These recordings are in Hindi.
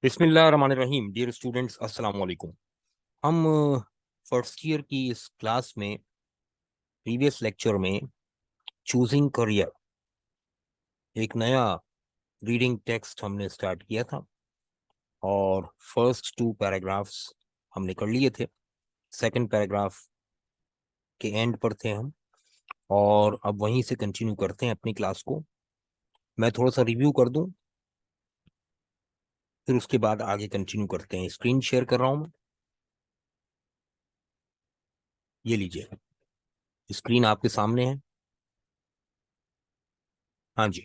बिस्मिल्लाहिर्रहमानिर्रहीम। डियर स्टूडेंट्स, अस्सलाम वालेकुम। हम फर्स्ट ईयर की इस क्लास में प्रीवियस लेक्चर में चूजिंग करियर एक नया रीडिंग टेक्स्ट हमने स्टार्ट किया था और फर्स्ट 2 पैराग्राफ्स हमने कर लिए थे। सेकंड पैराग्राफ के एंड पर थे हम और अब वहीं से कंटिन्यू करते हैं अपनी क्लास को। मैं थोड़ा सा रिव्यू कर दूं, फिर उसके बाद आगे कंटिन्यू करते हैं। स्क्रीन शेयर कर रहा हूं मैं, ये लीजिए। स्क्रीन आपके सामने है। हाँ जी,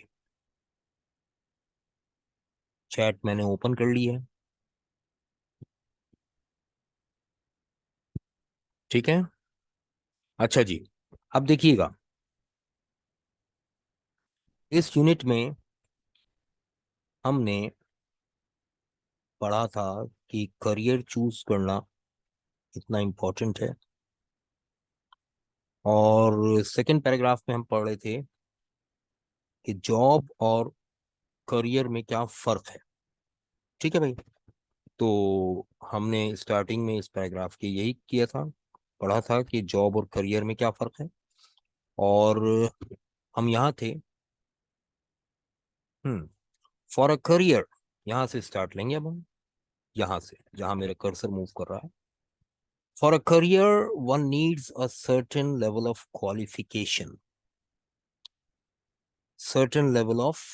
चैट मैंने ओपन कर ली है। ठीक है, अच्छा जी। अब देखिएगा, इस यूनिट में हमने पढ़ा था कि करियर चूज करना इतना इम्पोर्टेंट है, और सेकंड पैराग्राफ में हम पढ़ रहे थे कि जॉब और करियर में क्या फर्क है। ठीक है भाई, तो हमने स्टार्टिंग में इस पैराग्राफ के यही किया था, पढ़ा था कि जॉब और करियर में क्या फर्क है। और हम यहाँ थे, फॉर अ करियर, यहाँ से स्टार्ट लेंगे अब हम, यहाँ से जहाँ मेरा कर्सर मूव कर रहा है। For a career, one needs a certain level of qualification, certain level of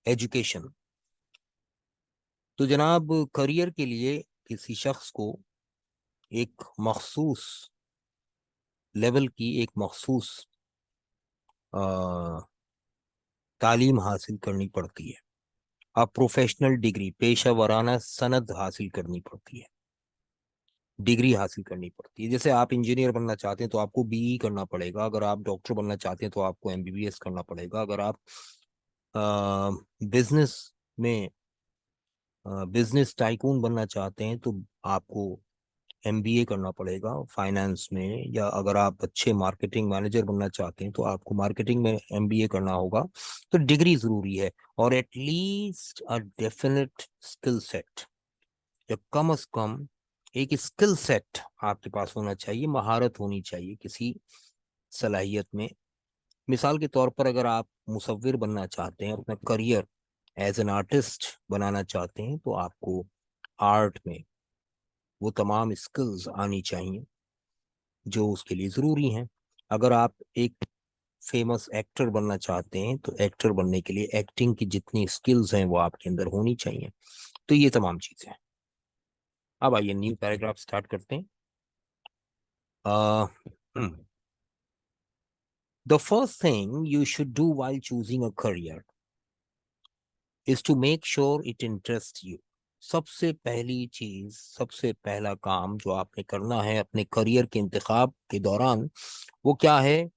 education. तो जनाब, करियर के लिए किसी शख्स को एक मखसूस लेवल की, एक मखसूस तालीम हासिल करनी पड़ती है। अब प्रोफेशनल डिग्री, पेशा वराना सनद हासिल करनी पड़ती है, डिग्री हासिल करनी पड़ती है। जैसे आप इंजीनियर बनना चाहते हैं तो आपको बीई करना पड़ेगा, अगर आप डॉक्टर बनना चाहते हैं तो आपको एमबीबीएस करना पड़ेगा, अगर आप बिजनेस में बिजनेस टाइकून बनना चाहते हैं तो आपको एमबीए करना पड़ेगा फाइनेंस में, या अगर आप अच्छे मार्केटिंग मैनेजर बनना चाहते हैं तो आपको मार्केटिंग में एमबीए करना होगा। तो डिग्री जरूरी है, और at least a definite skill set, या कम से कम एक स्किल सेट आपके पास होना चाहिए, महारत होनी चाहिए किसी सलाहियत में। मिसाल के तौर पर, अगर आप मुसव्विर बनना चाहते हैं, अपना करियर एज एन आर्टिस्ट बनाना चाहते हैं, तो आपको आर्ट में वो तमाम स्किल्स आनी चाहिए जो उसके लिए ज़रूरी हैं। अगर आप एक फेमस एक्टर बनना चाहते हैं तो एक्टर बनने के लिए एक्टिंग की जितनी स्किल्स हैं वो आपके अंदर होनी चाहिए। तो ये तमाम चीज़ें हैं। अब आइए न्यू पैराग्राफ स्टार्ट करते हैं। The first thing you should do while choosing a career is to make sure it interests you. सबसे पहली चीज, सबसे पहला काम जो आपने करना है अपने करियर के इंतखाब के दौरान, वो क्या है?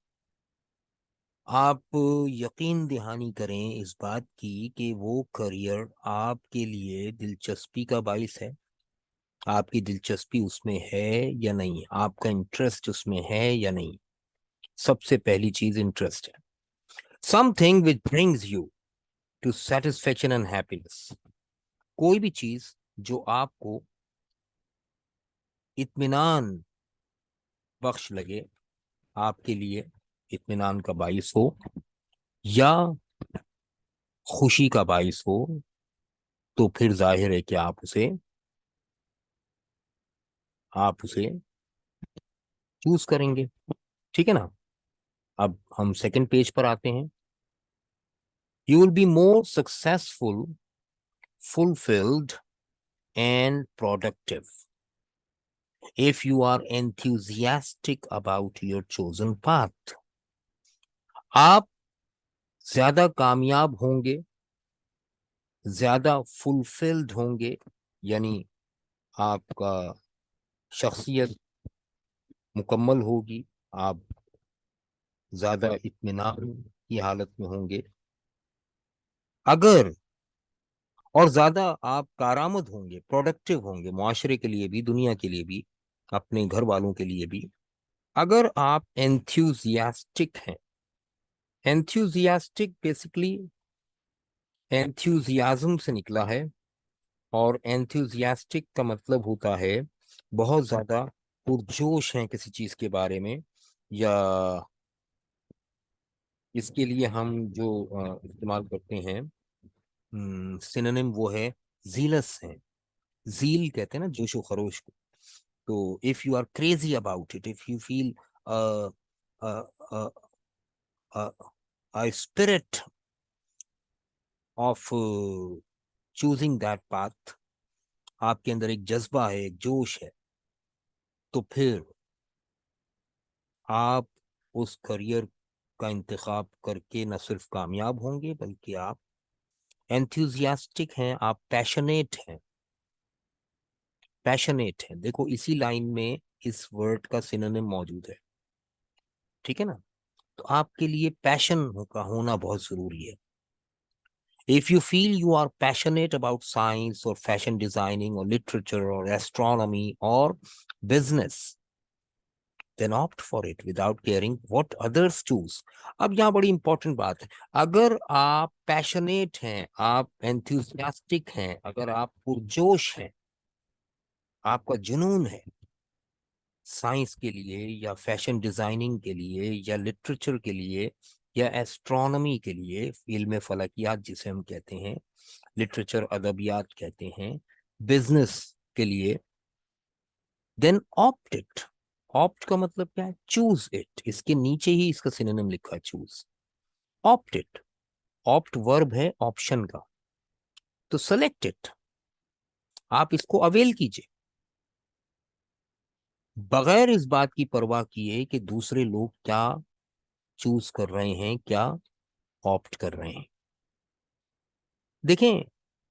आप यकीन दहानी करें इस बात की कि वो करियर आपके लिए दिलचस्पी का बाइस है, आपकी दिलचस्पी उसमें है या नहीं, आपका इंटरेस्ट उसमें है या नहीं। सबसे पहली चीज इंटरेस्ट है। Something which brings you to satisfaction and happiness, कोई भी चीज जो आपको इत्मीनान बख्श लगे, आपके लिए इत्मीनान का बाइस हो या खुशी का बाइस हो, तो फिर जाहिर है कि आप उसे चूज करेंगे। ठीक है ना? अब हम सेकंड पेज पर आते हैं। You will be more successful, fulfilled and productive if you are enthusiastic about your chosen path. आप ज्यादा कामयाब होंगे, ज्यादा फुलफिल्ड होंगे, यानी आपका शख्सियत मुकम्मल होगी, आप ज्यादा इत्मीनान की हालत में होंगे अगर, और ज्यादा आप कारामद होंगे, प्रोडक्टिव होंगे, मुआशरे के लिए भी, दुनिया के लिए भी, अपने घर वालों के लिए भी, अगर आप एंथ्यूजियास्टिक हैं। एंथ्यूजियास्टिक बेसिकली एंथ्यूजियाज्म से निकला है, और एंथुजियास्टिक का मतलब होता है बहुत ज्यादा पुरजोश है किसी चीज के बारे में, या इसके लिए हम जो इस्तेमाल करते हैं सिनोनिम, वो है जीलस है। जील कहते हैं ना जोशो खरोश को। तो if you are crazy about it, if you feel spirit of choosing that path, आपके अंदर एक जज्बा है, एक जोश है, तो फिर आप उस करियर का इंतखाब करके न सिर्फ कामयाब होंगे, बल्कि आप एंथुजियास्टिक हैं, आप पैशनेट हैं। पैशनेट हैं, देखो इसी लाइन में इस वर्ड का सिनोनिम मौजूद है। ठीक है ना? तो आपके लिए पैशन का होना बहुत जरूरी है। If you feel you are passionate about science or fashion designing or literature or astronomy or business, then opt for it without caring what others choose. अब यहाँ बड़ी इंपॉर्टेंट बात है, अगर आप पैशनेट हैं, आप एंथुसियास्टिक हैं, अगर आप पुरजोश हैं, आपका जुनून है साइंस के लिए या फैशन डिजाइनिंग के लिए या लिटरेचर के लिए या एस्ट्रोनॉमी के लिए, इल्म फलकियात जिसे हम कहते हैं, लिटरेचर अदबियात कहते हैं, बिजनेस के लिए, देन ऑप्ट इट। ऑप्ट का मतलब क्या है? Choose it. इसके नीचे ही इसका सिनोनिम लिखा है, choose. Opt it. Opt verb है ऑप्शन का, तो सेलेक्ट इट। आप इसको अवेल कीजिए बगैर इस बात की परवाह किए कि दूसरे लोग क्या चूज कर रहे हैं, क्या ऑप्ट कर रहे हैं। देखें,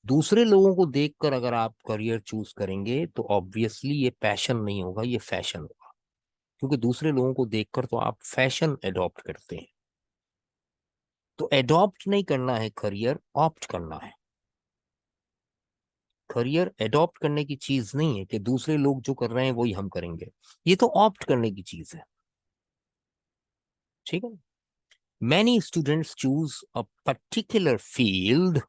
दूसरे लोगों को देखकर अगर आप करियर चूज करेंगे तो ऑब्वियसली ये पैशन नहीं होगा, ये फैशन होगा। क्योंकि दूसरे लोगों को देखकर तो आप फैशन एडॉप्ट करते हैं। तो एडॉप्ट नहीं करना है करियर, ऑप्ट करना है। करियर एडॉप्ट करने की चीज नहीं है कि दूसरे लोग जो कर रहे हैं वही हम करेंगे। ये तो ऑप्ट करने की चीज है। ठीक है? Many students choose a particular field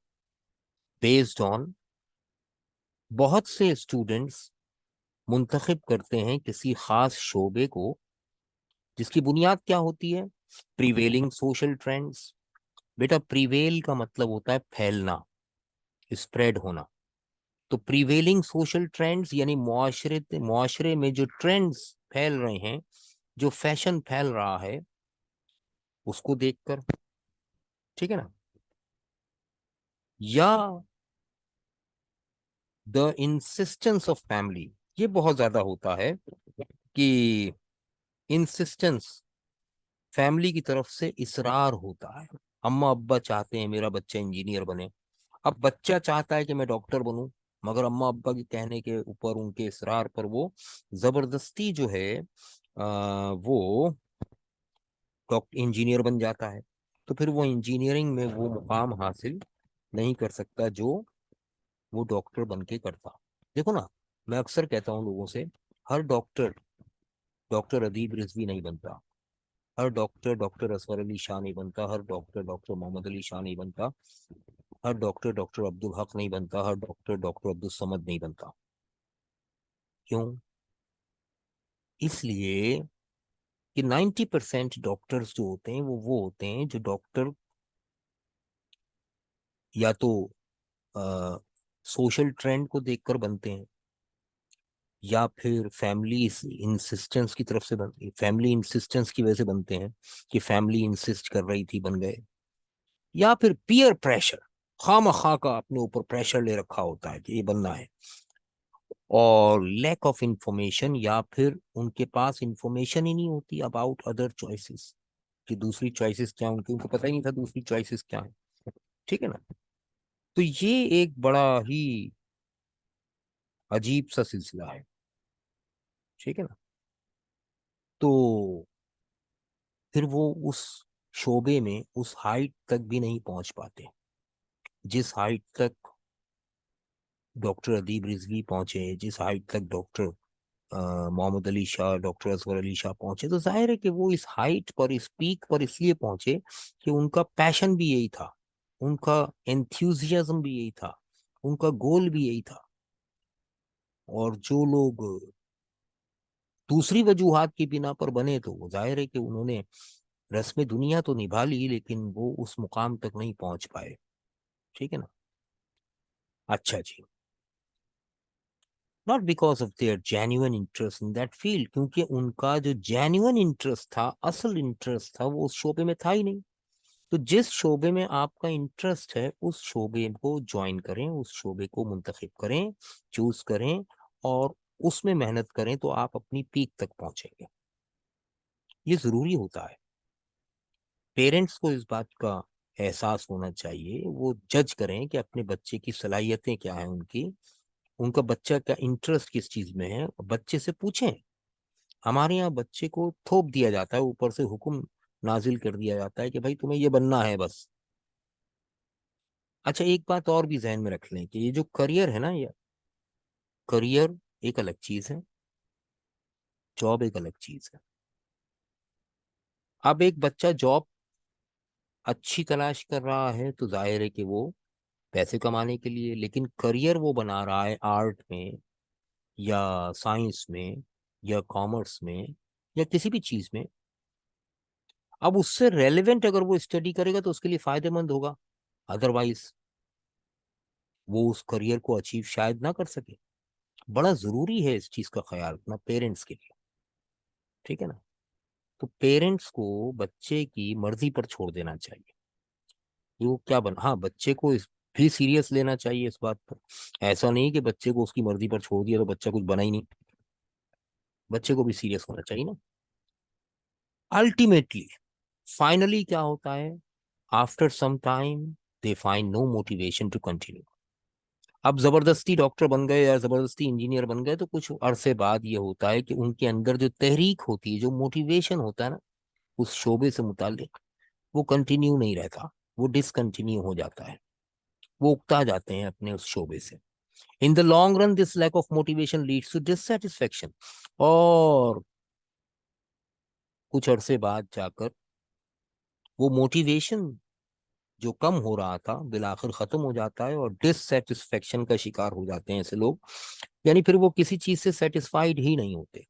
based on, बहुत से स्टूडेंट्स मुंतखब करते हैं किसी खास शोबे को, जिसकी बुनियाद क्या होती है? Prevailing social trends. बेटा, प्रिवेल का मतलब होता है फैलना, स्प्रेड होना। तो प्रिवेलिंग सोशल ट्रेंड्स यानी मुआशरे में जो ट्रेंड्स फैल रहे हैं, जो फैशन फैल रहा है, उसको देखकर। ठीक है ना? या द इंसिस्टेंस ऑफ फैमिली, ये बहुत ज्यादा होता है कि इंसिस्टेंस, फैमिली की तरफ से इसरार होता है। अम्मा अब्बा चाहते हैं मेरा बच्चा इंजीनियर बने। अब बच्चा चाहता है कि मैं डॉक्टर बनूं, मगर अम्मा अब्बा के कहने के ऊपर, उनके इसरार पर वो जबरदस्ती जो है वो डॉक्टर इंजीनियर बन जाता है। तो फिर वो इंजीनियरिंग में वो मुकाम हासिल नहीं कर सकता जो वो डॉक्टर बन के करता। देखो ना, मैं अक्सर कहता हूँ लोगों से, हर डॉक्टर डॉक्टर अदीब रिजवी नहीं बनता, हर डॉक्टर डॉक्टर असगर अली शाह नहीं बनता, हर डॉक्टर डॉक्टर मोहम्मद अली शाह नहीं बनता, हर डॉक्टर डॉक्टर अब्दुल हक नहीं बनता, हर डॉक्टर डॉक्टर अब्दुल समद नहीं बनता। क्यों? इसलिए कि 90% डॉक्टर्स जो होते हैं वो होते हैं जो डॉक्टर या तो सोशल ट्रेंड को देखकर बनते हैं, या फिर फैमिली इंसिस्टेंस की तरफ से बनते हैं, फैमिली इंसिस्टेंस की वजह से बनते हैं कि फैमिली इंसिस्ट कर रही थी बन गए, या फिर पीयर प्रेशर, खामा खा का अपने ऊपर प्रेशर ले रखा होता है कि ये बनना है। और लैक ऑफ इंफॉर्मेशन, या फिर उनके पास इंफॉर्मेशन ही नहीं होती अबाउट अदर चॉइसेस, कि दूसरी चॉइसेस क्या, उनको पता ही नहीं था दूसरी चॉइसेस क्या है। ठीक है ना? तो ये एक बड़ा ही अजीब सा सिलसिला है। ठीक है ना? तो फिर वो उस शोबे में उस हाइट तक भी नहीं पहुंच पाते जिस हाइट तक डॉक्टर अदीब रिजवी पहुंचे, जिस हाइट तक डॉक्टर मोहम्मद अली शाह, डॉक्टर असगर अली शाह पहुंचे। तो जाहिर है कि वो इस हाइट पर, इस पीक पर इसलिए पहुंचे कि उनका पैशन भी यही था, उनका एंथ्यूजियाज्म भी यही था, उनका गोल भी यही था। और जो लोग दूसरी वजूहात की बिना पर बने, तो वो जाहिर है कि उन्होंने रस्म दुनिया तो निभा ली, लेकिन वो उस मुकाम तक नहीं पहुंच पाए। ठीक है ना। अच्छा जी। Not because of their genuine interest in that field, क्योंकि उनका जो जेन्युइन इंटरेस्ट था, असल इंटरेस्ट था, वो उस शोबे में था ही नहीं। तो जिस शोबे में आपका इंटरेस्ट है, उस शोबे को ज्वाइन करें, उस शोबे को मुंतखब करें, चूज करें, और उसमें मेहनत करें, तो आप अपनी पीक तक पहुंचेंगे। ये जरूरी होता है। पेरेंट्स को इस बात का एहसास होना चाहिए। वो जज करें कि अपने बच्चे की सलाहियतें क्या हैं, उनका बच्चा का इंटरेस्ट किस चीज में है, बच्चे से पूछें। हमारे यहाँ बच्चे को थोप दिया जाता है, ऊपर से हुक्म नाजिल कर दिया जाता है कि भाई तुम्हें ये बनना है बस। अच्छा, एक बात और भी जहन में रख लें कि ये जो करियर है ना, ये करियर एक अलग चीज है, जॉब एक अलग चीज है। अब एक बच्चा जॉब अच्छी तलाश कर रहा है, तो जाहिर है कि वो पैसे कमाने के लिए, लेकिन करियर वो बना रहा है आर्ट में, या साइंस में, या कॉमर्स में, या किसी भी चीज में। अब उससे रेलेवेंट अगर वो स्टडी करेगा तो उसके लिए फायदेमंद होगा। अदरवाइज वो उस करियर को अचीव शायद ना कर सके। बड़ा जरूरी है इस चीज का ख्याल रखना पेरेंट्स के लिए। ठीक है ना। तो पेरेंट्स को बच्चे की मर्जी पर छोड़ देना चाहिए कि वो क्या बन, हाँ, बच्चे को इस भी सीरियस लेना चाहिए इस बात पर। ऐसा नहीं कि बच्चे को उसकी मर्जी पर छोड़ दिया तो बच्चा कुछ बना ही नहीं। बच्चे को भी सीरियस होना चाहिए ना। अल्टीमेटली, फाइनली क्या होता है, after some time they find no motivation to continue. अब जबरदस्ती डॉक्टर बन गए या जबरदस्ती इंजीनियर बन गए, तो कुछ अरसे बाद ये होता है कि उनके अंदर जो तहरीक होती है, जो मोटिवेशन होता है ना उस शोबे से मुतालिक, वो कंटिन्यू नहीं रहता, वो डिसकंटिन्यू हो जाता है। वो उकता जाते हैं अपने उस शोबे से। In the long run this lack of motivation leads to dissatisfaction. और कुछ अरसे बाद जाकर वो मोटिवेशन जो कम हो रहा था बिलाखिर खत्म हो जाता है, और डिससेटिस्फेक्शन का शिकार हो जाते हैं ऐसे लोग। यानी फिर वो किसी चीज से सेटिस्फाइड ही नहीं होते।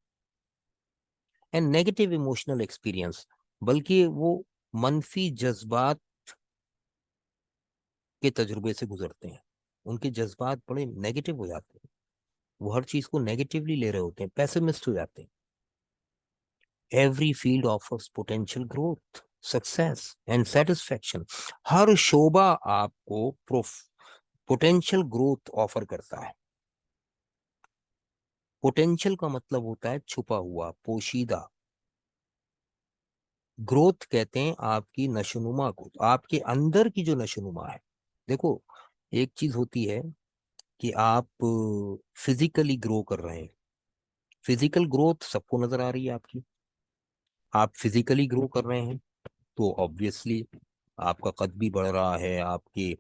एंड नेगेटिव इमोशनल एक्सपीरियंस, बल्कि वो मनफी जज्बात के तजुर्बे से गुजरते हैं। उनके जज्बात बड़े नेगेटिव हो जाते हैं। वो हर चीज को नेगेटिवली ले रहे होते हैं, पैसिमिस्ट हो जाते हैं। Every field offers potential growth, success and satisfaction. हर शोबा आपको पोटेंशियल ग्रोथ ऑफर करता है। पोटेंशियल का मतलब होता है छुपा हुआ, पोशीदा। ग्रोथ कहते हैं आपकी नशोनुमा को, आपके अंदर की जो नशोनुमा है। देखो, एक चीज होती है कि आप फिजिकली ग्रो कर रहे हैं। फिजिकल ग्रोथ सबको नजर आ रही है आपकी। आप फिजिकली ग्रो कर रहे हैं, तो ऑब्वियसली आपका कद भी बढ़ रहा है, आपकी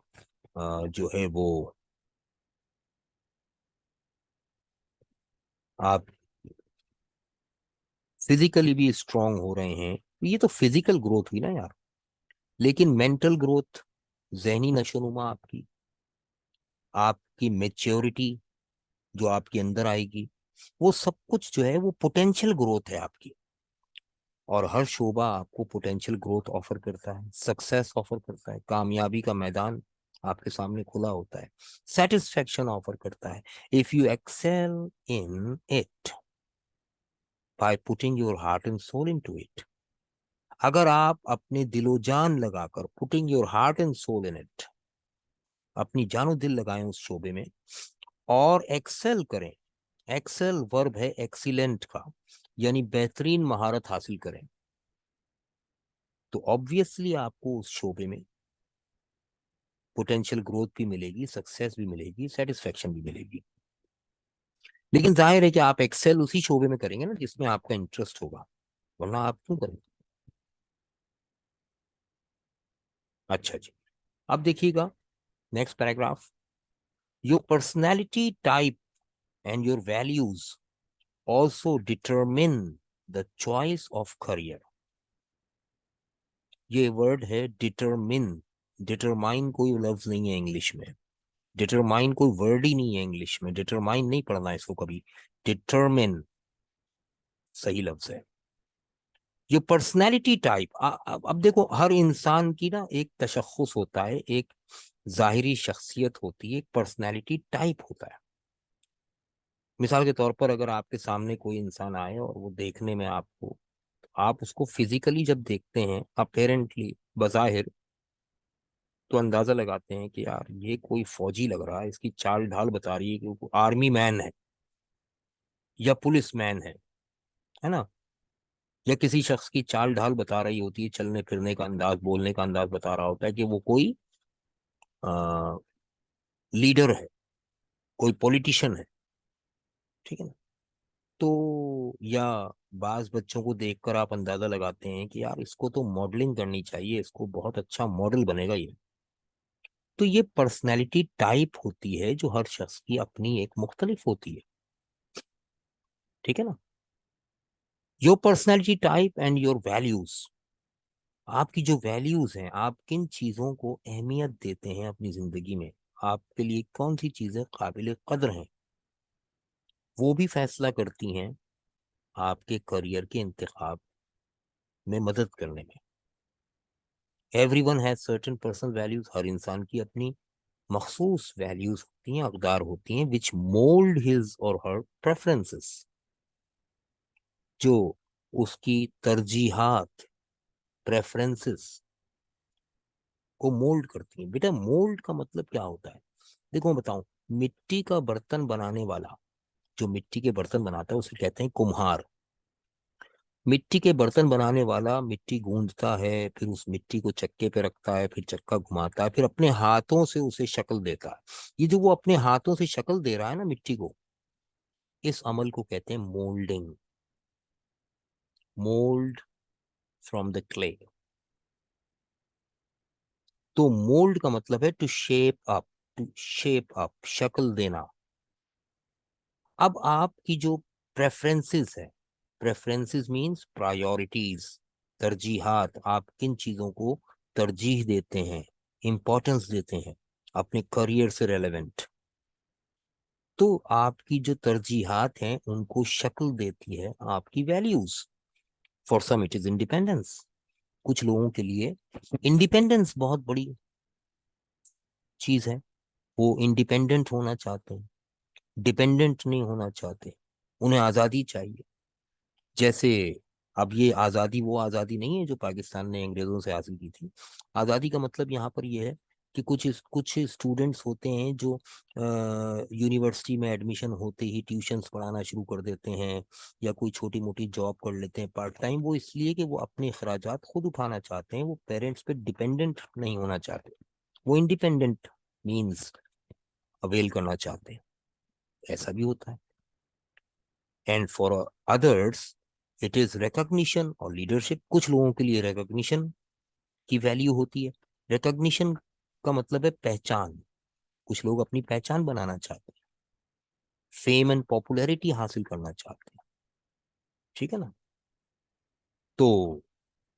जो है वो, आप फिजिकली भी स्ट्रांग हो रहे हैं। ये तो फिजिकल ग्रोथ हुई ना यार। लेकिन मेंटल ग्रोथ, जहनी नशोनुमा आपकी, आपकी मेच्योरिटी जो आपके अंदर आएगी, वो सब कुछ जो है वो पोटेंशियल ग्रोथ है आपकी। और हर शोबा आपको पोटेंशियल ग्रोथ ऑफर करता है, सक्सेस ऑफर करता है, कामयाबी का मैदान आपके सामने खुला होता है, सेटिस्फेक्शन ऑफर करता है, if you excel in it by putting your heart and soul into it. अगर आप अपने दिलो जान लगाकर, putting your heart and soul in it, अपनी जानो दिल लगाएं उस शोबे में, और एक्सेल करें। एक्सेल वर्ब है एक्सीलेंट का, यानी बेहतरीन महारत हासिल करें, तो ऑब्वियसली आपको उस शोबे में पोटेंशियल ग्रोथ भी मिलेगी, सक्सेस भी मिलेगी, सेटिस्फेक्शन भी मिलेगी। लेकिन जाहिर है कि आप एक्सेल उसी शोबे में करेंगे ना जिसमें आपका इंटरेस्ट होगा, वरना आप क्यों करेंगे। अच्छा जी। अब देखिएगा next paragraph. Your personality type and your values also determine the choice of career. ये वर्ड है डिटरमिन। डिटरमाइन कोई लफ्ज नहीं है इंग्लिश में। डिटरमाइन कोई वर्ड ही नहीं है इंग्लिश में, डिटरमाइन नहीं पढ़ना है इसको कभी, डिटरमिन सही लफ्ज है। ये पर्सनैलिटी टाइप, अब देखो हर इंसान की ना एक तशख्खुस होता है, एक जाहिरी शख्सियत होती है, एक पर्सनैलिटी टाइप होता है। मिसाल के तौर पर अगर आपके सामने कोई इंसान आए और वो देखने में आपको, आप उसको फिजिकली जब देखते हैं अपेरेंटली बज़ाहिर, तो अंदाजा लगाते हैं कि यार ये कोई फौजी लग रहा है, इसकी चाल ढाल बता रही है कि वो आर्मी मैन है या पुलिस मैन है ना। या किसी शख्स की चाल ढाल बता रही होती है, चलने फिरने का अंदाज, बोलने का अंदाज बता रहा होता है कि वो कोई लीडर है, कोई पॉलिटिशियन है, ठीक है ना। तो या बाज बच्चों को देखकर आप अंदाजा लगाते हैं कि यार इसको तो मॉडलिंग करनी चाहिए, इसको बहुत अच्छा मॉडल बनेगा ये। तो ये पर्सनैलिटी टाइप होती है जो हर शख्स की अपनी एक मुख्तलिफ होती है, ठीक है ना। Your personality type and your values, आपकी जो वैल्यूज हैं, आप किन चीजों को अहमियत देते हैं अपनी जिंदगी में, आपके लिए कौन सी चीजें काबिल कद्र हैं, वो भी फैसला करती हैं आपके करियर के इंतखाब में मदद करने में। Everyone has certain personal values, हर इंसान की अपनी मखसूस वैल्यूज होती हैं, अक़दार होती हैं, विच मोल्ड हिज और हर प्रेफरेंसेस, जो उसकी तरजीहात, प्रेफरेंसेस को मोल्ड करती हैं। बेटा मोल्ड का मतलब क्या होता है, देखो मैं बताऊं, मिट्टी का बर्तन बनाने वाला, जो मिट्टी के बर्तन बनाता है उसे कहते हैं कुम्हार। मिट्टी के बर्तन बनाने वाला मिट्टी गूंथता है, फिर उस मिट्टी को चक्के पे रखता है, फिर चक्का घुमाता है, फिर अपने हाथों से उसे शक्ल देता है। ये जो वो अपने हाथों से शक्ल दे रहा है ना मिट्टी को, इस अमल को कहते हैं moulding, mould from the clay. तो मोल्ड का मतलब है to shape up, to shape up, शक्ल देना। अब आपकी जो प्रेफरेंसेस है, प्रेफरेंसेस मींस प्रायोरिटीज, तरजीहात, आप किन चीजों को तरजीह देते हैं, इंपॉर्टेंस देते हैं अपने करियर से रेलेवेंट, तो आपकी जो तरजीहात हैं उनको शक्ल देती है आपकी values. For some it is independence, कुछ लोगों के लिए इंडिपेंडेंस बहुत बड़ी चीज है, वो इंडिपेंडेंट होना चाहते हैं, डिपेंडेंट नहीं होना चाहते, उन्हें आजादी चाहिए। जैसे अब ये आज़ादी वो आज़ादी नहीं है जो पाकिस्तान ने अंग्रेज़ों से हासिल की थी। आज़ादी का मतलब यहाँ पर ये है कि कुछ स्टूडेंट्स होते हैं जो यूनिवर्सिटी में एडमिशन होते ही ट्यूशन्स पढ़ाना शुरू कर देते हैं, या कोई छोटी मोटी जॉब कर लेते हैं पार्ट टाइम, वो इसलिए कि वो अपने अखराजात खुद उठाना चाहते हैं, वो पेरेंट्स पे डिपेंडेंट नहीं होना चाहते, वो इंडिपेंडेंट मीन्स अवेल करना चाहते हैं। ऐसा भी होता है। And for others it is recognition और लीडरशिप, कुछ लोगों के लिए रिकॉग्निशन की वैल्यू होती है। रिकॉग्निशन का मतलब है पहचान, कुछ लोग अपनी पहचान बनाना चाहते हैं, फेम एंड पॉपुलैरिटी हासिल करना चाहते हैं, ठीक है ना। तो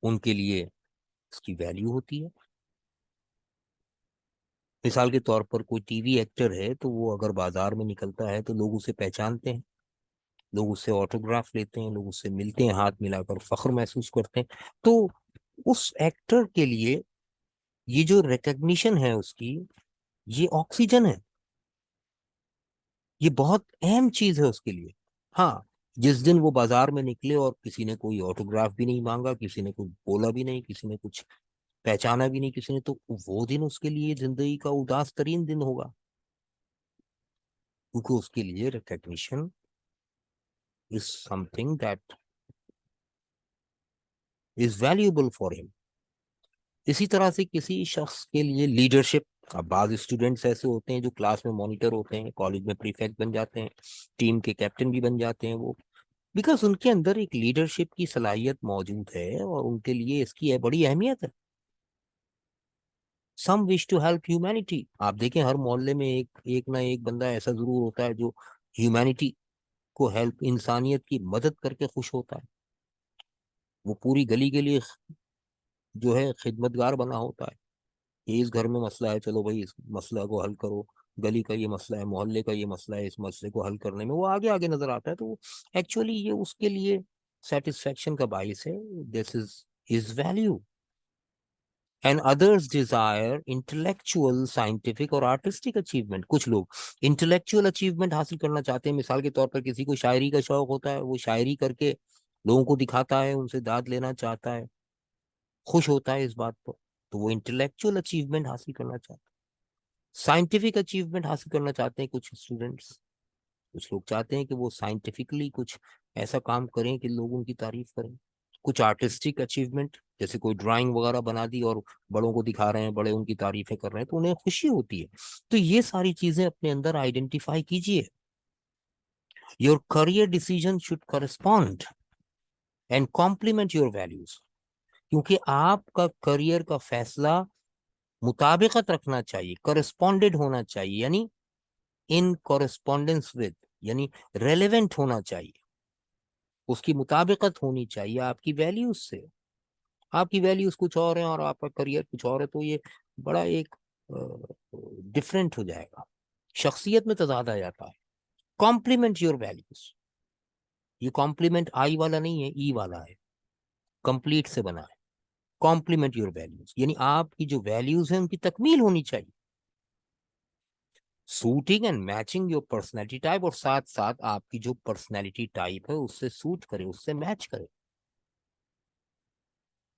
उनके लिए इसकी वैल्यू होती है। मिसाल के तौर पर कोई टीवी एक्टर है, तो वो अगर बाजार में निकलता है तो लोग उसे पहचानते हैं, लोग उससे ऑटोग्राफ लेते हैं, लोग उससे मिलते हैं, हाथ मिलाकर फख्र महसूस करते हैं। तो उस एक्टर के लिए ये जो रिकग्निशन है उसकी, ये ऑक्सीजन है, ये बहुत अहम चीज है उसके लिए। हाँ, जिस दिन वो बाजार में निकले और किसी ने कोई ऑटोग्राफ भी नहीं मांगा, किसी ने कुछ बोला भी नहीं, किसी ने कुछ पहचाना भी नहीं किसी ने, तो वो दिन उसके लिए जिंदगी का उदास तरीन दिन होगा, क्योंकि उसके लिए recognition is something that is valuable for him. इसी तरह से किसी शख्स के लिए लीडरशिप, अब बाज स्टूडेंट्स ऐसे होते हैं जो क्लास में मॉनिटर होते हैं, कॉलेज में प्रीफेक्ट बन जाते हैं, टीम के कैप्टन भी बन जाते हैं वो, बिकॉज उनके अंदर एक लीडरशिप की सलाहियत मौजूद है और उनके लिए इसकी बड़ी अहमियत है। सम विश टू हेल्प ह्यूमैनिटी, आप देखें हर मोहल्ले में एक एक ना एक बंदा ऐसा जरूर होता है जो ह्यूमैनिटी को, हेल्प, इंसानियत की मदद करके खुश होता है। वो पूरी गली के लिए जो है खिदमतगार बना होता है, ये इस घर में मसला है, चलो भाई इस मसला को हल करो, गली का ये मसला है, मोहल्ले का ये मसला है, इस मसले को हल करने में वो आगे आगे नजर आता है, तो एक्चुअली ये उसके लिए सेटिस्फेक्शन का बाइस है। This is his value. And others desire intellectual, scientific और आर्टिस्टिक अचीवमेंट। कुछ लोग इंटेलेक्चुअल अचीवमेंट हासिल करना चाहते हैं, मिसाल के तौर पर किसी को शायरी का शौक होता है, वो शायरी करके लोगों को दिखाता है, उनसे दाद लेना चाहता है, खुश होता है इस बात पर, तो वो इंटेलेक्चुअल अचीवमेंट हासिल करना चाहता है। साइंटिफिक अचीवमेंट हासिल करना चाहते हैं कुछ स्टूडेंट्स, कुछ लोग चाहते हैं कि वो साइंटिफिकली कुछ ऐसा काम करें कि लोग उनकी तारीफ करें। कुछ आर्टिस्टिक अचीवमेंट, जैसे कोई ड्राइंग वगैरह बना दी और बड़ों को दिखा रहे हैं, बड़े उनकी तारीफें कर रहे हैं, तो उन्हें खुशी होती है। तो ये सारी चीजें अपने अंदर आइडेंटिफाई कीजिए। Your career decision should correspond and complement your values. क्योंकि आपका करियर का फैसला मुताबिकत रखना चाहिए, करस्पॉन्डेड होना चाहिए, यानी इन कॉरेस्पॉन्डेंस विद, यानी रेलेवेंट होना चाहिए, उसकी मुताबिकत होनी चाहिए आपकी वैल्यूज से। आपकी वैल्यूज कुछ और हैं और आपका करियर कुछ और है, तो ये बड़ा एक डिफरेंट हो जाएगा, शख्सियत में तजाद आ जाता है। कॉम्प्लीमेंट योर वैल्यूज, ये कॉम्प्लीमेंट आई वाला नहीं है, ई वाला है, कंप्लीट से बना है। कॉम्प्लीमेंट योर वैल्यूज यानी आपकी जो वैल्यूज हैं उनकी तकमील होनी चाहिए, suiting and matching your personality type, और साथ साथ आपकी जो पर्सनैलिटी टाइप है उससे सूट करे, उससे मैच करे।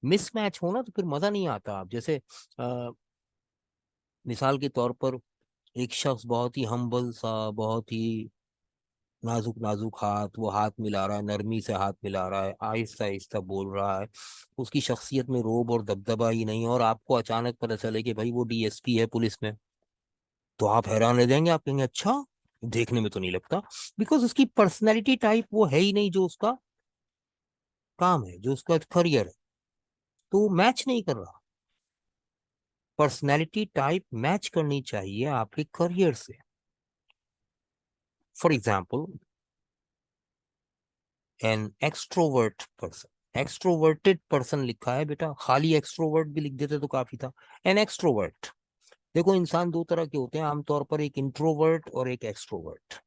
मिसमैच होना तो फिर मजा नहीं आता। आप जैसे आ, मिसाल के तौर पर एक शख्स बहुत ही हम्बल सा, बहुत ही नाजुक नाजुक हाथ, वो हाथ मिला रहा है, नरमी से हाथ मिला रहा है, आहिस्ता आहिस्ता बोल रहा है, उसकी शख्सियत में रोब और दबदबा ही नहीं है, और आपको अचानक पता चले कि भाई वो डीएसपी है पुलिस में, तो आप हैरान रह जाएंगे, आप कहेंगे अच्छा, देखने में तो नहीं लगता। बिकॉज उसकी पर्सनैलिटी टाइप वो है ही नहीं जो उसका काम है, जो उसका करियर है, तो मैच नहीं कर रहा। पर्सनैलिटी टाइप मैच करनी चाहिए आपके करियर से। For example, an extrovert person, extroverted person लिखा है बेटा, खाली एक्सट्रोवर्ट भी लिख देते तो काफी था। एन एक्सट्रोवर्ट, देखो इंसान दो तरह के होते हैं आमतौर पर, एक इंट्रोवर्ट और एक एक्सट्रोवर्ट।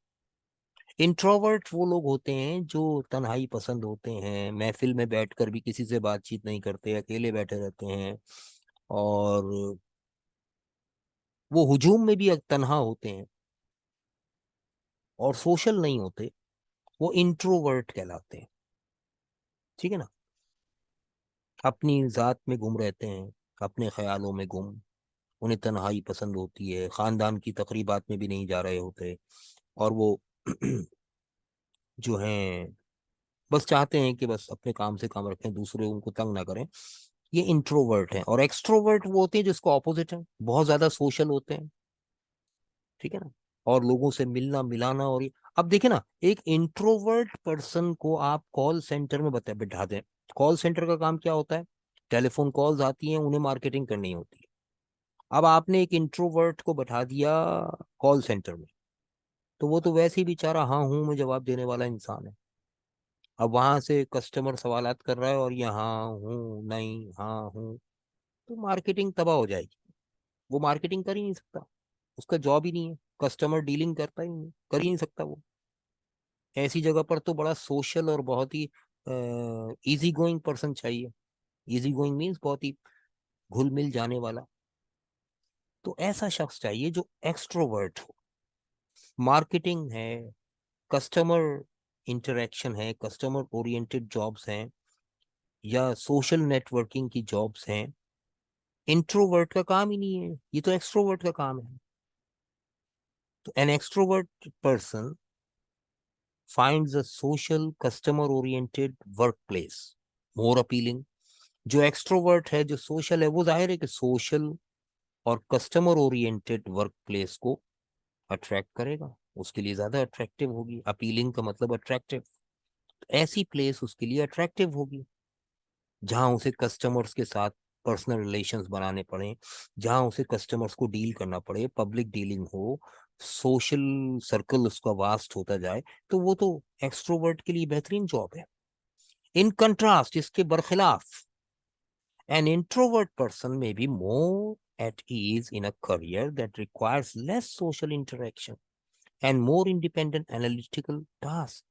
इंट्रोवर्ट वो लोग होते हैं जो तन्हाई पसंद होते हैं, महफिल में बैठकर भी किसी से बातचीत नहीं करते, अकेले बैठे रहते हैं, और वो हुजूम में भी तन्हा होते हैं और सोशल नहीं होते, वो इंट्रोवर्ट कहलाते हैं। ठीक है ना, अपनी जात में गुम रहते हैं, अपने ख्यालों में गुम, उन्हें तन्हाई पसंद होती है, खानदान की तकरीबात में भी नहीं जा रहे होते, और वो जो हैं बस चाहते हैं कि बस अपने काम से काम रखें, दूसरे उनको तंग ना करें। ये इंट्रोवर्ट हैं। और एक्सट्रोवर्ट वो होते हैं जिसको ऑपोजिट है, बहुत ज्यादा सोशल होते हैं। ठीक है ना, और लोगों से मिलना मिलाना, और ये अब देखिए ना, एक इंट्रोवर्ट पर्सन को आप कॉल सेंटर में बता बिठा दें, कॉल सेंटर का काम क्या होता है, टेलीफोन कॉल्स आती हैं, उन्हें मार्केटिंग करनी होती है। अब आपने एक इंट्रोवर्ट को बैठा दिया कॉल सेंटर में, तो वो तो वैसे ही बेचारा हाँ हूं में जवाब देने वाला इंसान है। अब वहां से कस्टमर सवालात कर रहा है और ये हाँ हूँ नहीं हाँ हूँ, तो मार्केटिंग तबाह हो जाएगी। वो मार्केटिंग कर ही नहीं सकता, उसका जॉब ही नहीं है, कस्टमर डीलिंग करता ही नहीं, कर ही नहीं सकता वो। ऐसी जगह पर तो बड़ा सोशल और बहुत ही इजी गोइंग पर्सन चाहिए। इजी गोइंग मीन्स बहुत ही घुल मिल जाने वाला, तो ऐसा शख्स चाहिए जो एक्सट्रोवर्ट हो। मार्केटिंग है, कस्टमर इंटरेक्शन है, कस्टमर ओरिएंटेड जॉब्स हैं, या सोशल नेटवर्किंग की जॉब्स हैं, इंट्रोवर्ट का काम ही नहीं है, ये तो एक्सट्रोवर्ट का काम है। तो an extrovert person finds a social customer oriented workplace more appealing। जो एक्सट्रोवर्ट है, जो सोशल है, वो जाहिर है कि सोशल और कस्टमर ओरिएंटेड वर्क प्लेस को अट्रैक्ट करेगा, उसके लिए ज्यादा अट्रैक्टिव होगी। अपीलिंग का मतलब अट्रैक्टिव, ऐसी प्लेस उसके लिए अट्रैक्टिव होगी जहां उसे कस्टमर्स के साथ पर्सनल रिलेशंस बनाने पड़े, जहां उसे कस्टमर्स को डील करना पड़े, पब्लिक डीलिंग हो, सोशल सर्कल उसका वास्ट होता जाए, तो वो तो एक्सट्रोवर्ट के लिए बेहतरीन जॉब है। इन कंट्रास्ट, इसके बरखिलाफ, एन इंट्रोवर्ट पर्सन में be more at ease in a career that requires less social interaction and more independent analytical tasks.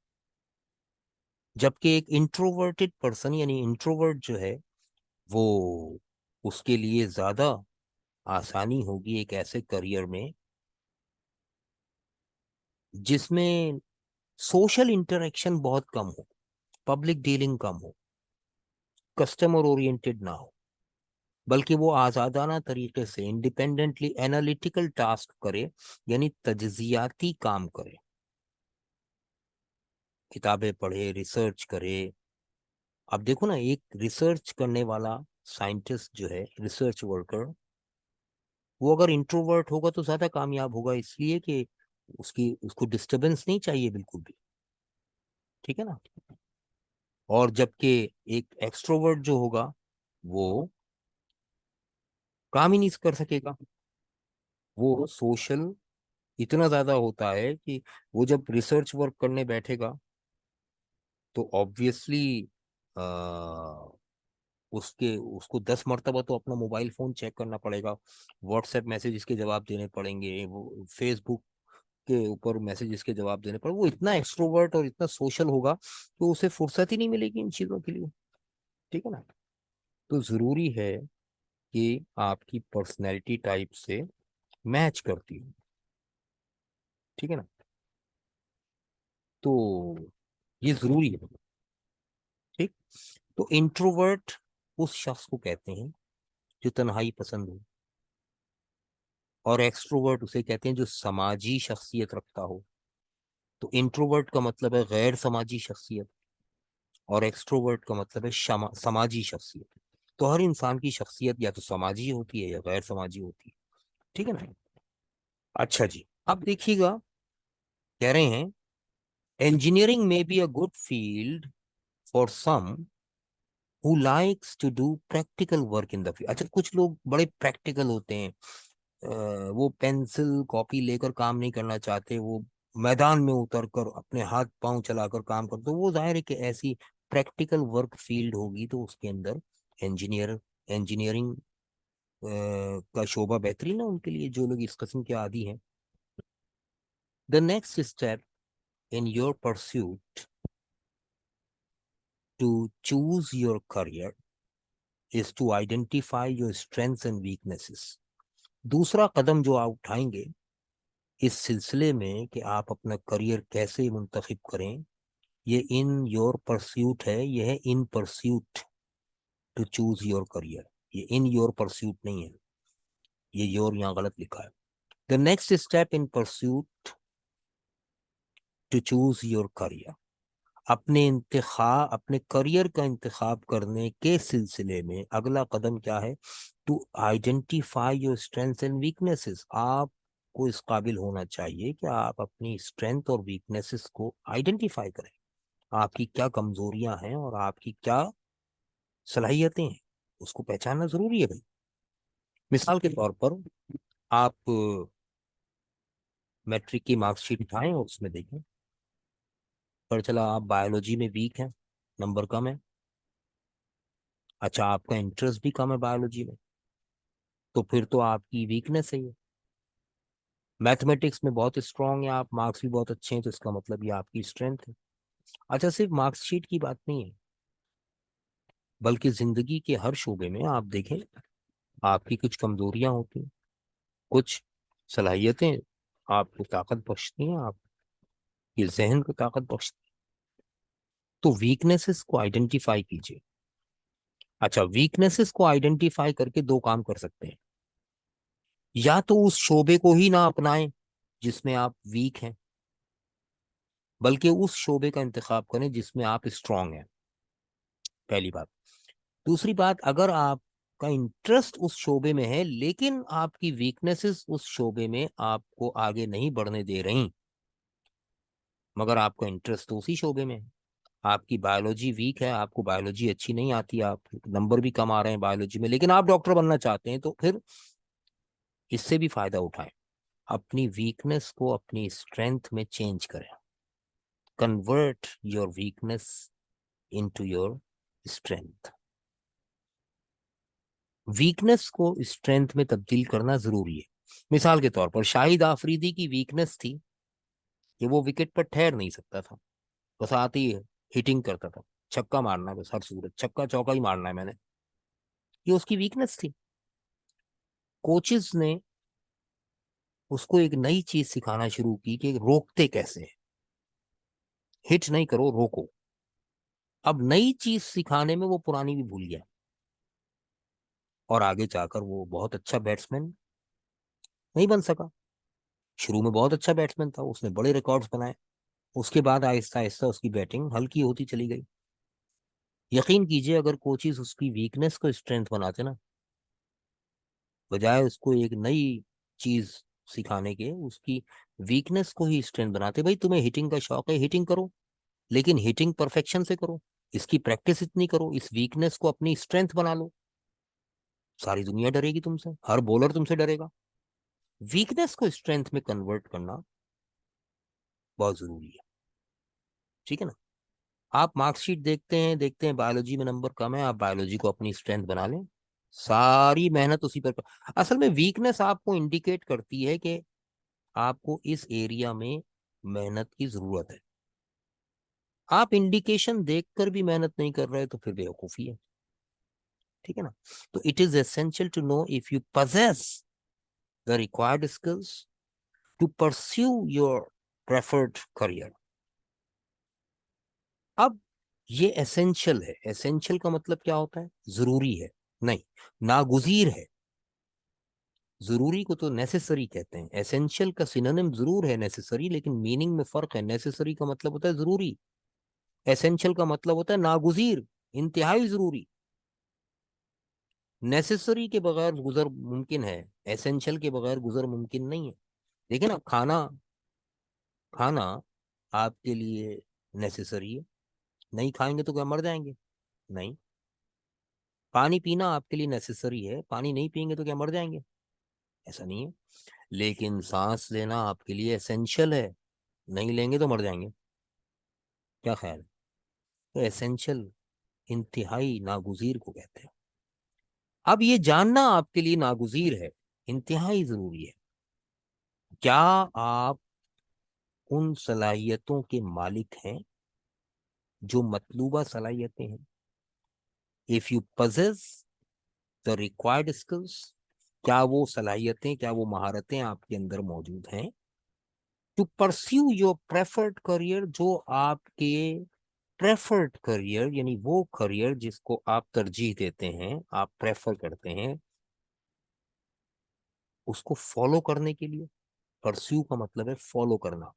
जबकि एक इंट्रोवर्टेड पर्सन यानी इंट्रोवर्ट जो है वो उसके लिए ज्यादा आसानी होगी एक ऐसे करियर में जिसमें सोशल इंटरेक्शन बहुत कम हो, पब्लिक डीलिंग कम हो, कस्टमर ओरिएंटेड ना हो, बल्कि वो आजादाना तरीके से इंडिपेंडेंटली एनालिटिकल टास्क करे, यानी तज्जियाती काम करे, किताबें पढ़े, रिसर्च करे। अब देखो ना, एक रिसर्च करने वाला साइंटिस्ट जो है, रिसर्च वर्कर, वो अगर इंट्रोवर्ट होगा तो ज्यादा कामयाब होगा, इसलिए कि उसको डिस्टरबेंस नहीं चाहिए बिल्कुल भी। ठीक है ना। और जबकि एक एक्सट्रोवर्ट जो होगा वो काम ही नहीं कर सकेगा, वो सोशल इतना ज्यादा होता है कि वो जब रिसर्च वर्क करने बैठेगा तो ऑब्वियसली उसके उसको 10 मरतबा तो अपना मोबाइल फोन चेक करना पड़ेगा, व्हाट्सएप मैसेजेस के जवाब देने पड़ेंगे, वो फेसबुक के ऊपर मैसेजेस के जवाब देने पड़ेंगे। वो इतना एक्सट्रोवर्ट और इतना सोशल होगा तो उसे फुर्सत ही नहीं मिलेगी इन चीजों के लिए। ठीक है ना। तो जरूरी है कि आपकी पर्सनैलिटी टाइप से मैच करती हो। ठीक है ना। तो ये जरूरी है। ठीक। तो इंट्रोवर्ट उस शख्स को कहते हैं जो तन्हाई पसंद हो, और एक्सट्रोवर्ट उसे कहते हैं जो समाजी शख्सियत रखता हो। तो इंट्रोवर्ट का मतलब है गैर समाजी शख्सियत, और एक्सट्रोवर्ट का मतलब है समाजी शख्सियत। तो हर इंसान की शख्सियत या तो समाजी होती है या गैर समाजी होती है। ठीक है ना। अच्छा जी, अब देखिएगा, कह रहे हैं engineering may be a good field for some who likes to do practical work in the field। अच्छा, कुछ लोग बड़े प्रैक्टिकल होते हैं, वो पेंसिल कॉपी लेकर काम नहीं करना चाहते, वो मैदान में उतर कर अपने हाथ पांव चलाकर काम करते, तो वो जाहिर है कि ऐसी प्रैक्टिकल वर्क फील्ड होगी तो उसके अंदर इंजीनियरिंग का शोभा बेहतरीन है उनके लिए, जो लोग इस किस्म के आदी हैं। The next step in your pursuit to choose your career is to identify your strengths and weaknesses. दूसरा कदम जो आप उठाएंगे इस सिलसिले में कि आप अपना करियर कैसे मुंतखब करें, ये इन योर परस्यूट है, यह है in pursuit to choose your career. ये इन योर परस्यूट नहीं है, ये योर यहाँ गलत लिखा है। The next step in pursuit to choose your career, अपने करियर का इंतखाब करने के सिलसिले में अगला कदम क्या है? To identify your strengths and weaknesses. आपको इस काबिल होना चाहिए कि आप अपनी स्ट्रेंथ और वीकनेसेस को आइडेंटिफाई करें। आपकी क्या कमजोरियां हैं और आपकी क्या सलाहियतें हैं, उसको पहचानना जरूरी है भाई। मिसाल के तौर पर आप मैट्रिक की मार्कशीट उठाएं और उसमें देखें, पर चला आप बायोलॉजी में वीक हैं, नंबर कम है। अच्छा, आपका इंटरेस्ट भी कम है बायोलॉजी में, तो फिर तो आपकी वीकनेस है ये। मैथमेटिक्स में बहुत स्ट्रांग है आप, मार्क्स भी बहुत अच्छे हैं, तो इसका मतलब ये आपकी स्ट्रेंथ है। अच्छा, सिर्फ मार्क्सशीट की बात नहीं है, बल्कि जिंदगी के हर शोबे में आप देखें आपकी कुछ कमजोरियां होती हैं, कुछ सलाहियतें आपको ताकत बख्शती हैं, आपके जहन को ताकत बख्शती हैं। तो वीकनेसेस को आइडेंटिफाई कीजिए। अच्छा, वीकनेसेस को आइडेंटिफाई करके दो काम कर सकते हैं, या तो उस शोबे को ही ना अपनाएं जिसमें आप वीक हैं, बल्कि उस शोबे का इंतखाब करें जिसमें आप स्ट्रांग हैं। पहली बात। दूसरी बात, अगर आपका इंटरेस्ट उस शोबे में है लेकिन आपकी वीकनेसेस उस शोबे में आपको आगे नहीं बढ़ने दे रही, मगर आपका इंटरेस्ट तो उसी शोबे में है, आपकी बायोलॉजी वीक है, आपको बायोलॉजी अच्छी नहीं आती, आप नंबर भी कम आ रहे हैं बायोलॉजी में, लेकिन आप डॉक्टर बनना चाहते हैं, तो फिर इससे भी फायदा उठाएं। अपनी वीकनेस को अपनी स्ट्रेंथ में चेंज करें। Convert your weakness into your strength. Weakness को स्ट्रेंथ में तब्दील करना जरूरी है। मिसाल के तौर पर शाहिद आफरीदी की वीकनेस थी कि वो विकेट पर ठहर नहीं सकता था, बस आते ही हिटिंग करता था, छक्का मारना है बस, हर सूरत छक्का चौका ही मारना है मैंने। ये उसकी वीकनेस थी। कोचेस ने उसको एक नई चीज सिखाना शुरू की कि रोकते कैसे हैं। हिट नहीं करो, रोको। अब नई चीज सिखाने में वो पुरानी भी भूल गया, और आगे जाकर वो बहुत अच्छा बैट्समैन नहीं बन सका। शुरू में बहुत अच्छा बैट्समैन था, उसने बड़े रिकॉर्ड्स बनाए। उसके बाद आहिस्ता आहिस्ता उसकी बैटिंग हल्की होती चली गई। यकीन कीजिए, अगर कोचिज उसकी वीकनेस को स्ट्रेंथ बनाते ना, बजाय उसको एक नई चीज सिखाने के, उसकी वीकनेस को ही स्ट्रेंथ बनाते। भाई तुम्हें हिटिंग का शौक है, हिटिंग करो, लेकिन हिटिंग परफेक्शन से करो, इसकी प्रैक्टिस इतनी करो, इस वीकनेस को अपनी स्ट्रेंथ बना लो। सारी दुनिया डरेगी तुमसे, हर बॉलर तुमसे डरेगा। वीकनेस को स्ट्रेंथ में कन्वर्ट करना बहुत जरूरी है। ठीक है ना। आप मार्कशीट देखते हैं बायोलॉजी में नंबर कम है, आप बायोलॉजी को अपनी स्ट्रेंथ बना लें, सारी मेहनत उसी पर असल में वीकनेस आपको इंडिकेट करती है कि आपको इस एरिया में मेहनत की जरूरत है। आप इंडिकेशन देखकर भी मेहनत नहीं कर रहे तो फिर बेवकूफी है। ठीक है ना। तो it is essential to know if you possess the required skills to pursue your preferred career। अब ये एसेंशियल है। एसेंशियल का मतलब क्या होता है? जरूरी है नहीं, नागुजीर है। जरूरी को तो नेसेसरी कहते हैं, एसेंशियल का सिनोनिम जरूर है नेसेसरी, लेकिन मीनिंग में फर्क है। नेसेसरी का मतलब होता है जरूरी, एसेंशियल का मतलब होता है नागुजीर, इंतहाई जरूरी। नेसेसरी के बगैर गुजर मुमकिन है, एसेंशियल के बगैर गुजर मुमकिन नहीं है। देखिए ना, खाना खाना आपके लिए नेसेसरी है, नहीं खाएंगे तो क्या मर जाएंगे? नहीं। पानी पीना आपके लिए नेसेसरी है, पानी नहीं पियेंगे तो क्या मर जाएंगे? ऐसा नहीं है। लेकिन सांस लेना आपके लिए एसेंशियल है, नहीं लेंगे तो मर जाएंगे। क्या ख्याल है? तो एसेंशियल इंतहाई नागुजीर को कहते हैं। अब ये जानना आपके लिए नागुजीर है, इंतहाई जरूरी है। क्या आप उन सलाहियतों के मालिक हैं जो मतलूबा सलाहियतें हैं? If you possess the required skills, क्या वो सलाहियतें, क्या वो महारतें आपके अंदर मौजूद हैं to pursue your preferred career, जो आपके प्रेफर्ड करियर यानी वो करियर जिसको आप तरजीह देते हैं, आप प्रेफर करते हैं, उसको फॉलो करने के लिए। परस्यू का मतलब है फॉलो करना।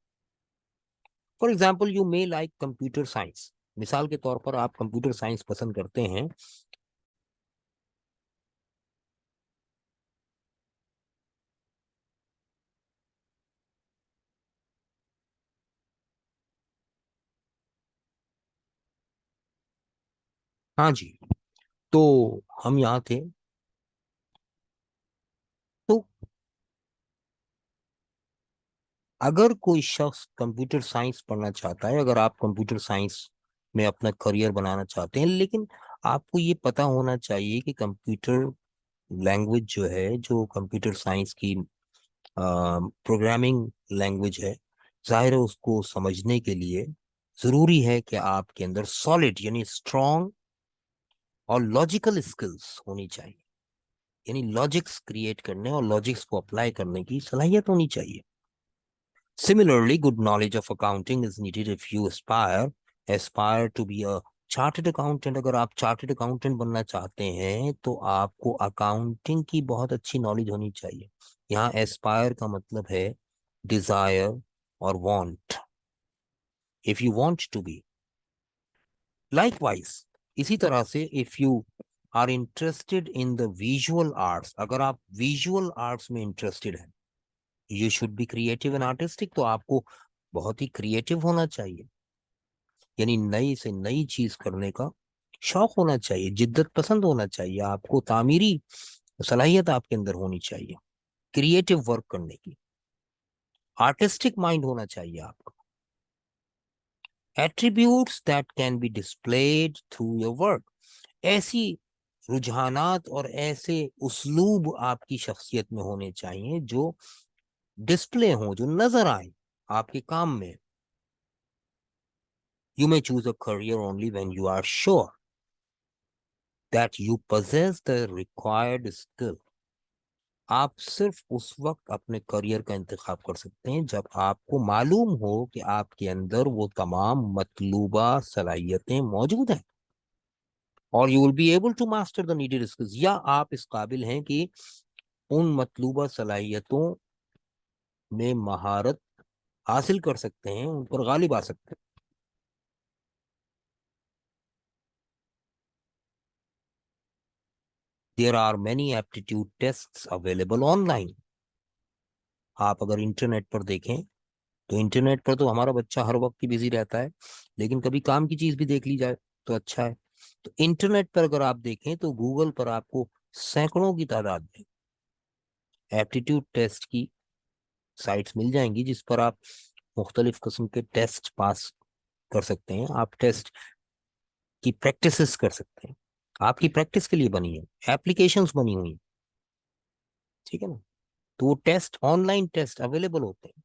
For example you may like computer science. मिसाल के तौर पर आप कंप्यूटर साइंस पसंद करते हैं। हाँ जी। तो हम यहाँ थे। तो अगर कोई शख्स कंप्यूटर साइंस पढ़ना चाहता है, अगर आप कंप्यूटर साइंस में अपना करियर बनाना चाहते हैं, लेकिन आपको ये पता होना चाहिए कि कंप्यूटर लैंग्वेज जो है, जो कंप्यूटर साइंस की प्रोग्रामिंग लैंग्वेज है, जाहिर है उसको समझने के लिए जरूरी है कि आपके अंदर सॉलिड यानी स्ट्रॉन्ग और लॉजिकल स्किल्स होनी चाहिए। यानी लॉजिक्स क्रिएट करने और लॉजिक्स को अप्लाई करने की सलाहियत होनी चाहिए। Similarly, good knowledge of accounting is needed if you aspire to be a chartered accountant. अगर आप चार्टर्ड अकाउंटेंट बनना चाहते हैं तो आपको अकाउंटिंग की बहुत अच्छी नॉलेज होनी चाहिए। यहाँ एस्पायर का मतलब है डिजायर और want. If you want to be, likewise इसी तरह से if you are interested in the visual arts, अगर आप विजुअल आर्ट्स में इंटरेस्टेड हैं, you should be creative and artistic, तो आपको बहुत ही क्रिएटिव होना चाहिए। यानी नई से नई चीज करने का शौक होना चाहिए, जिद्दत पसंद होना चाहिए, आपको तामीरी सलाहियत आपके अंदर होनी चाहिए, क्रिएटिव वर्क करने की, आर्टिस्टिक माइंड होना चाहिए आपका। Attributes that can be displayed through your work, ऐसी रुझानात और ऐसे उस्लूब आपकी शख्सियत में होने चाहिए जो डिस्प्ले हो, जो नजर आए आपके काम में। You may choose a career only when you are sure that you possess the required skill. आप सिर्फ उस वक्त अपने करियर का इंतखाब कर सकते हैं जब आपको मालूम हो कि आपके अंदर वो तमाम मतलूबा सलाहियतें मौजूद हैं, और you will be able to master the needed skills, या आप इस काबिल हैं कि उन मतलूबा सलाहियतों में महारत हासिल कर सकते हैं, उन पर गालिब आ सकते हैं। There are many aptitude tests available online. आप अगर इंटरनेट पर देखें तो इंटरनेट पर तो हमारा बच्चा हर वक्त ही बिजी रहता है, लेकिन कभी काम की चीज भी देख ली जाए तो अच्छा है। तो इंटरनेट पर अगर आप देखें तो गूगल पर आपको सैकड़ों की तादाद में एप्टीट्यूड टेस्ट की साइट्स मिल जाएंगी जिस पर आप मुख्तलिफ किस्म के टेस्ट पास कर सकते हैं, आप टेस्ट की प्रैक्टिसेस कर सकते हैं। आपकी प्रैक्टिस के लिए बनी है, एप्लीकेशंस बनी हुई हैं, ठीक है ना। तो वो टेस्ट, ऑनलाइन टेस्ट अवेलेबल होते हैं,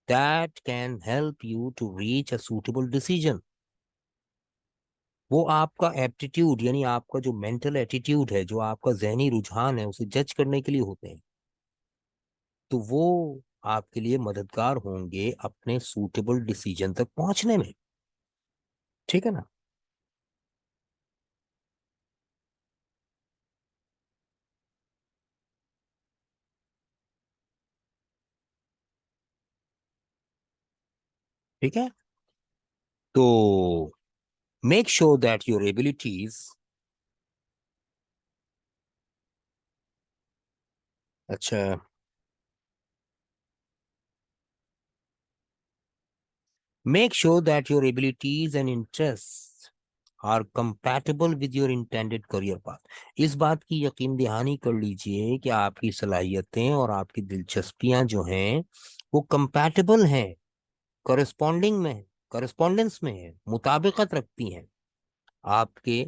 that can help you to reach a suitable decision. वो आपका एप्टीट्यूड यानी आपका जो मेंटल एटीट्यूड है, जो आपका जहनी रुझान है, उसे जज करने के लिए होते हैं। तो वो आपके लिए मददगार होंगे अपने सूटेबल डिसीजन तक पहुंचने में, ठीक है ना। ठीक है, तो make sure that your abilities, अच्छा, make sure that your abilities and interest are compatible with your intended career path. इस बात की यकीन दहानी कर लीजिए कि आपकी सलाहियतें और आपकी दिलचस्पियां जो हैं वो कंपैटिबल हैं, करस्पॉन्डिंग में, करस्पॉन्डेंस में है, मुताबिकत रखती हैं आपके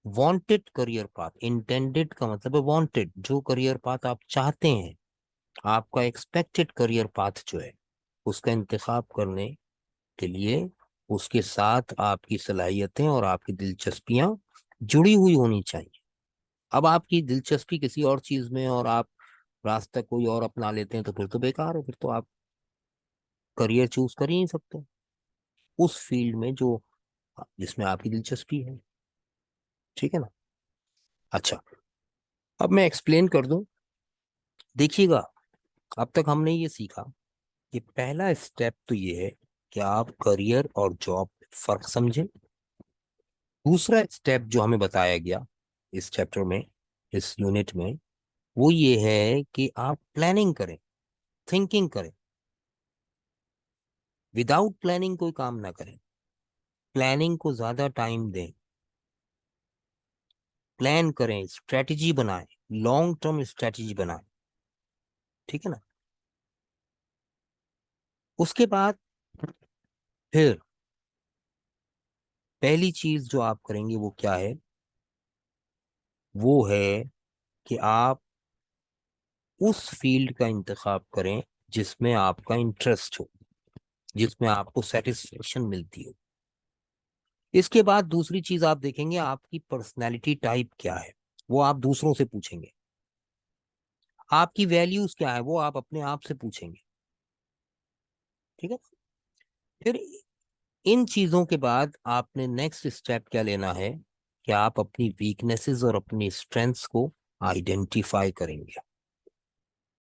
वांटेड करियर पाथ। इंटेंडेड का मतलब है वांटेड, जो करियर पाथ आप चाहते हैं, आपका एक्सपेक्टेड करियर पाथ जो है उसका इंतखाब करने के लिए उसके साथ आपकी सलाहियतें और आपकी दिलचस्पियां जुड़ी हुई होनी चाहिए। अब आपकी दिलचस्पी किसी और चीज में और आप रास्ता कोई और अपना लेते हैं तो फिर तो बेकार है, फिर तो आप करियर चूज कर ही नहीं सकते उस फील्ड में जो जिसमें आपकी दिलचस्पी है, ठीक है ना। अच्छा, अब मैं एक्सप्लेन कर दूं। देखिएगा, अब तक हमने ये सीखा कि पहला स्टेप तो ये है कि आप करियर और जॉब में फर्क समझें। दूसरा स्टेप जो हमें बताया गया इस चैप्टर में, इस यूनिट में, वो ये है कि आप प्लानिंग करें, थिंकिंग करें। विदाउट प्लानिंग कोई काम ना करें, प्लानिंग को ज्यादा टाइम दें, प्लान करें, स्ट्रेटजी बनाएं, लॉन्ग टर्म स्ट्रेटजी बनाएं, ठीक है ना। उसके बाद फिर पहली चीज जो आप करेंगे वो क्या है, वो है कि आप उस फील्ड का इंतखाब करें जिसमें आपका इंटरेस्ट हो, जिसमें आपको सेटिस्फेक्शन मिलती हो। इसके बाद दूसरी चीज आप देखेंगे आपकी पर्सनैलिटी टाइप क्या है, वो आप दूसरों से पूछेंगे। आपकी वैल्यूज क्या है वो आप अपने आप से पूछेंगे, ठीक है। फिर इन चीजों के बाद आपने नेक्स्ट स्टेप क्या लेना है कि आप अपनी वीकनेसेस और अपनी स्ट्रेंथ्स को आइडेंटिफाई करेंगे।